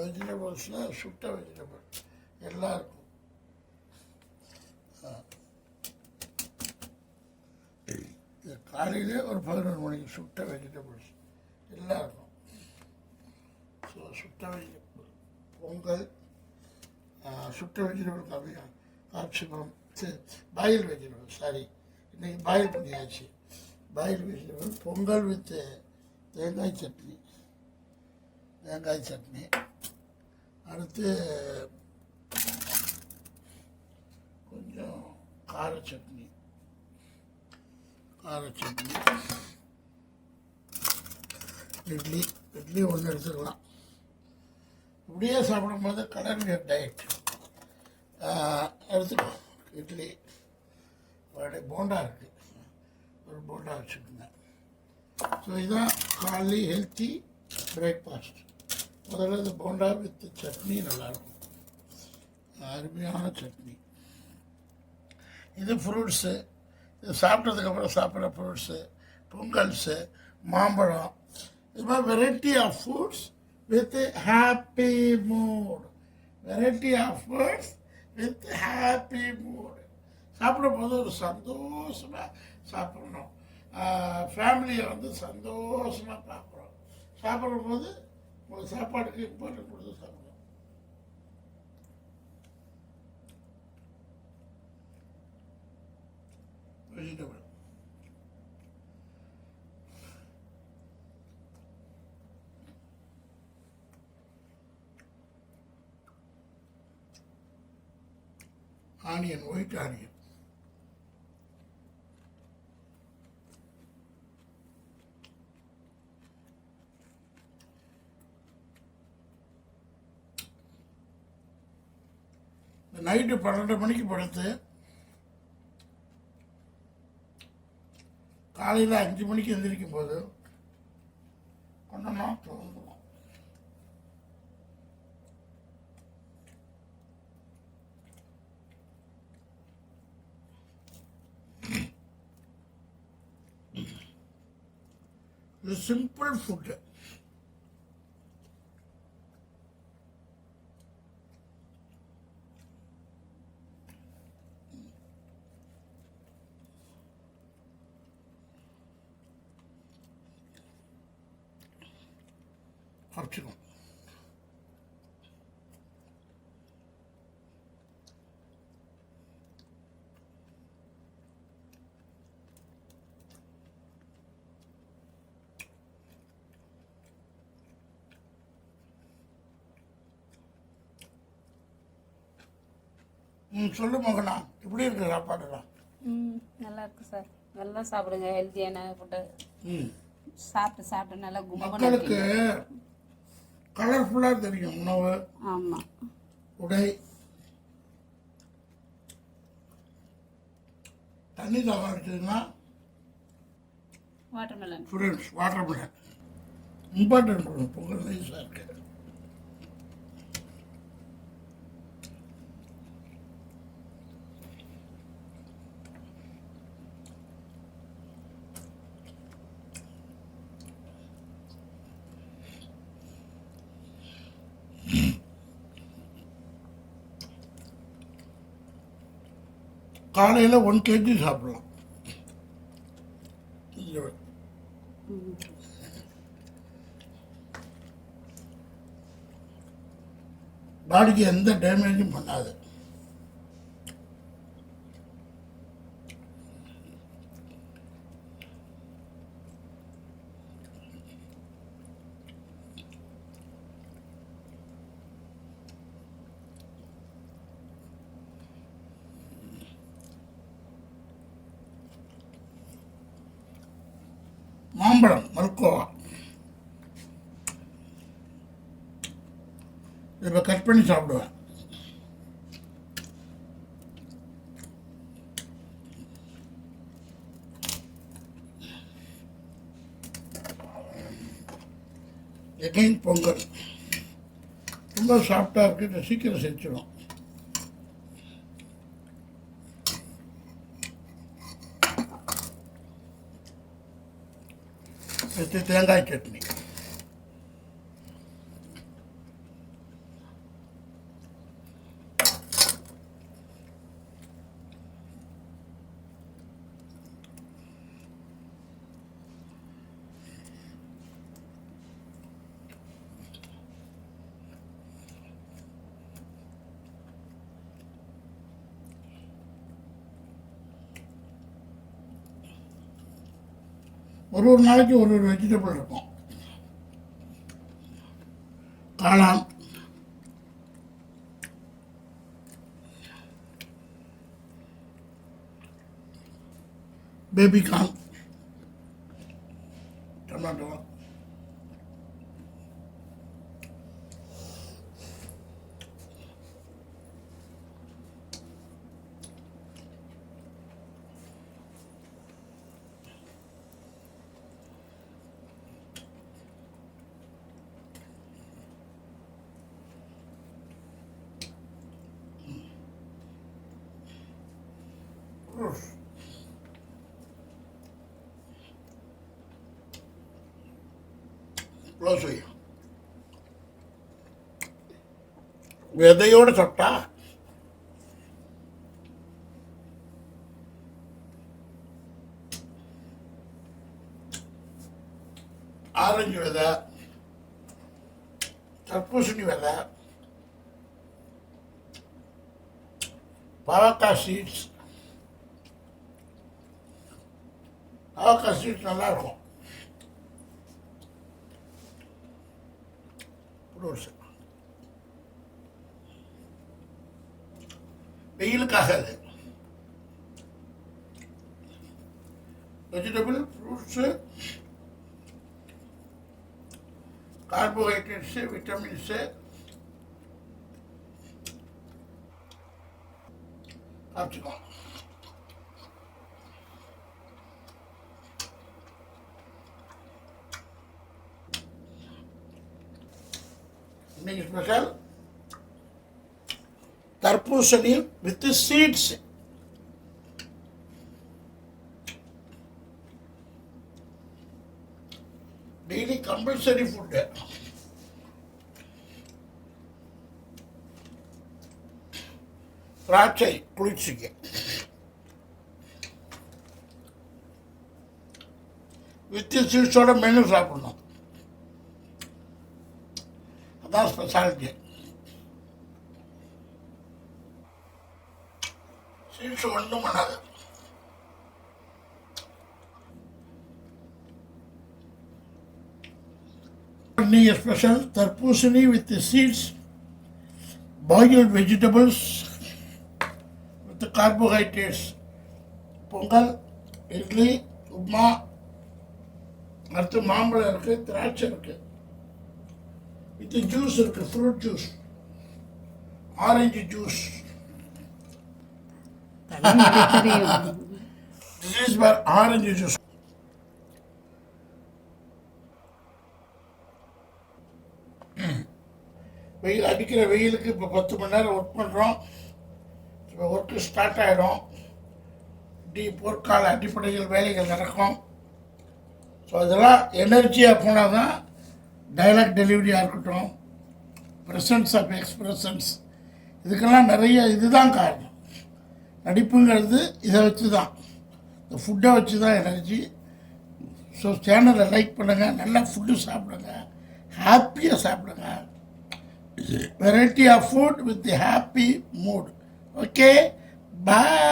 வெஜிடபிள்ஸில் சுட்ட வெஜிடபிள் எல்லாம் இருக்கும். காலையிலே ஒரு 11 மணிக்கு சுட்ட வெஜிடபிள்ஸ் எல்லாம் இருக்கும். ஸோ சுட்ட வெஜிடபிள் பொங்கல், சுட்ட vegetable capsicum, boil vegetable, sorry இன்றைக்கி பாயில் பண்ணியாச்சு. பாயில் வெஜிடபிள் பொங்கல் வித் தேங்காய் சட்னி. அடுத்து கொஞ்சம் கார சட்னி. இட்லி ஒன்று எடுத்துக்கலாம். இப்படியே சாப்பிடும்போது கலர் டயட் எடுத்துக்கோ. இட்லி போண்டா இருக்குது, ஒரு போண்டா வச்சுக்கோங்க. ஸோ இதுதான் காலையில் ஹெல்த்தி பிரேக்ஃபாஸ்ட். முதல்ல இந்த போண்டா வித் சட்னி நல்லாயிருக்கும், அருமையான சட்னி. இது ஃப்ரூட்ஸு, இது சாப்பிட்டதுக்கப்புறம் சாப்பிட்ற ஃப்ரூட்ஸு, பொங்கல்ஸு, மாம்பழம், இது மாதிரி variety of foods with happy mood. சாப்பிடும்போது ஒரு சந்தோஷமாக சாப்பிட்ணும். ஃபேமிலியை சந்தோஷமாக பார்க்குறோம். சாப்பிடும்போது உங்களுக்கு சாப்பாடுக்கு இம்பார்ட்டன்ட் கொடுத்து சாப்பிடுவோம். Vegetable onion, white onion. Night 12 மணிக்கு படுத்து காலையில் 5 மணிக்கு எந்திரிக்கும் போது கொஞ்சமாக தோன்றும். இது சிம்பிள் ஃபுட்டு. குறைச்சிக்கும். சொல்லு மகனா, இப்படி இருக்கு சாப்பாடுலாம்? நல்லா இருக்கு சார். நல்லா சாப்பிடுங்க, ஹெல்த்தியான ஃபுட்டு. சாப்பிட்டு நல்லா மக்களுக்கு கலர்ஃபுல்லாக தெரியும் உணவு. ஆமாம். உடை, தண்ணி தாகம் அடிச்சதுன்னா வாட்டர்மெலன் இம்பார்ட்டன்ட் கொடுக்கும். பொங்கல் நைஸாக இருக்கு. காலையில் 1 kg சாப்பிடலாம். பாடிக்கு எந்த டேமேஜும் பண்ணாது. மாம்பழம், மல்கோவா, இப்போ கட் பண்ணி சாப்பிடுவேன். எகைன் பொங்கல் ரொம்ப சாஃப்டாக இருக்குது, சீக்கிரம் செஞ்சிடும். தேங்காய் சட்னி. ஒரு நாளைக்கு ஒரு வெஜிடபிள் இருக்கும். காளான், பேபிகார்ன், டொமேட்டோ, ஃப்ரூட்ஸ், க்ளோஸ் வை. விதையோடு சாப்பிட்டா ஆரஞ்சு விதை, தர்பூசணி விதை, பாவக்காய் சீட்ஸ். பாவக்காய் சீட்ஸ் நல்லா இருக்கும். ஃப்ரூட்ஸ் வெயிலுக்காக அது. வெஜிடபிள், ஃப்ரூட்ஸு, கார்போஹைட்ரேட்ஸு, விட்டமின்ஸு, சாப்பிட்டுக்கலாம். இன்னைக்கு ஸ்பெஷல் தர்பூசணி with seeds. Daily compulsory food. திராட்சை குளிர்ச்சிக்கு. வித் சீட்ஸோட மெனு சாப்பிடணும். அதான் ஸ்பெஷாலிட்டி. சீட்ஸ் ஒன்றும் பண்ணாது. இன்னைக்கு ஸ்பெஷல் தர்பூசணி with seeds, boiled vegetables with carbohydrates, pongal, idli, upma, அடுத்து மாம்பழம் இருக்குது, திராட்சை இருக்குது, வித் ஜூஸ் இருக்குது, fruit juice, orange juice. This is for orange juice. வெயில் அடிக்கிற வெயிலுக்கு இப்போ 10 மணி நேரம் ஒர்க் பண்ணுறோம். இப்போ ஒர்க்கு ஸ்டார்ட் ஆகிடும். போர்க்கால அடிப்படையில் வேலைகள் நடக்கும். ஸோ அதெல்லாம் எனர்ஜியாக போனால் தான் டைலாக் டெலிவரியாக இருக்கட்டும், ப்ரெசன்ஸ் ஆஃப் எக்ஸ்பிரஷன்ஸ், இதுக்கெல்லாம் நிறைய இதுதான் காரணம். நடிப்புங்கிறது இதை வச்சு தான், இந்த ஃபுட்டை வச்சு தான் எனர்ஜி. ஸோ சேனலை லைக் பண்ணுங்கள், நல்லா ஃபுட்டு சாப்பிடுங்க, ஹாப்பியாக சாப்பிடுங்க. Variety of food with happy mood. Okay, bye.